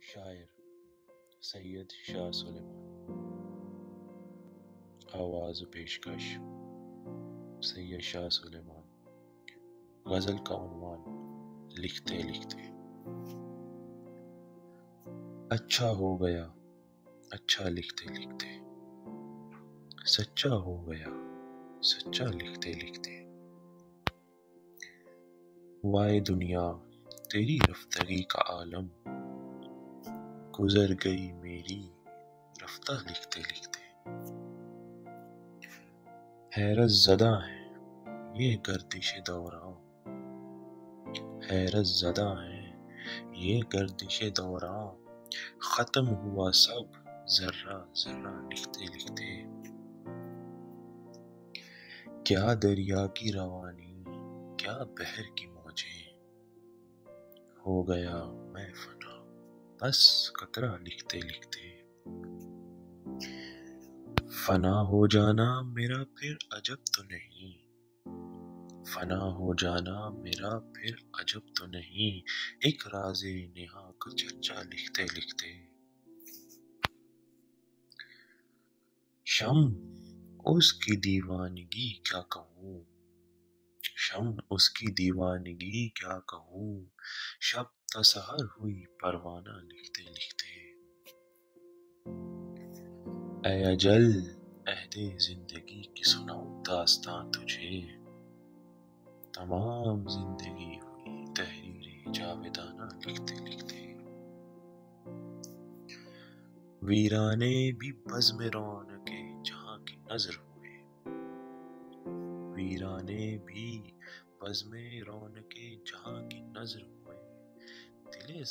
شاعر سید شاہ سلیمان. آواز و پیشکش سید شاہ سلیمان. غزل کا عنوان لکھتے لکھتے. اچھا ہو گیا اچھا لکھتے لکھتے، سچا ہو گیا سچا لکھتے لکھتے. وائے دنیا تیری رفتگی کا عالم، گزر گئی میری رفتہ لکھتے لکھتے. حیرت زدہ ہے یہ گردش دوراں، حیرت زدہ ہے یہ گردش دوراں، ختم ہوا سب ذرہ ذرہ لکھتے لکھتے. کیا دریا کی روانی کیا بحر کی موجیں، ہو گیا میں فنا بس قطرہ لکھتے لکھتے. فنا ہو جانا میرا پھر عجب تو نہیں، فنا ہو جانا میرا پھر عجب تو نہیں، ایک راز نہا کو چرچا لکھتے لکھتے. شمع اس کی دیوانگی کیا کہوں، شمع اس کی دیوانگی کیا کہوں، شب تا سحر ہوئی پروانہ لکھتے لکھتے. اے اجل عہد زندگی کی سناؤں داستاں تجھے، تمام زندگی ہوئی تحریر جاویدانہ لکھتے لکھتے. ویرانے بھی بزم رونق جہاں کی نظر ہوئے، ویرانے بھی بزم رونق جہاں کی نظر ہوئے، دل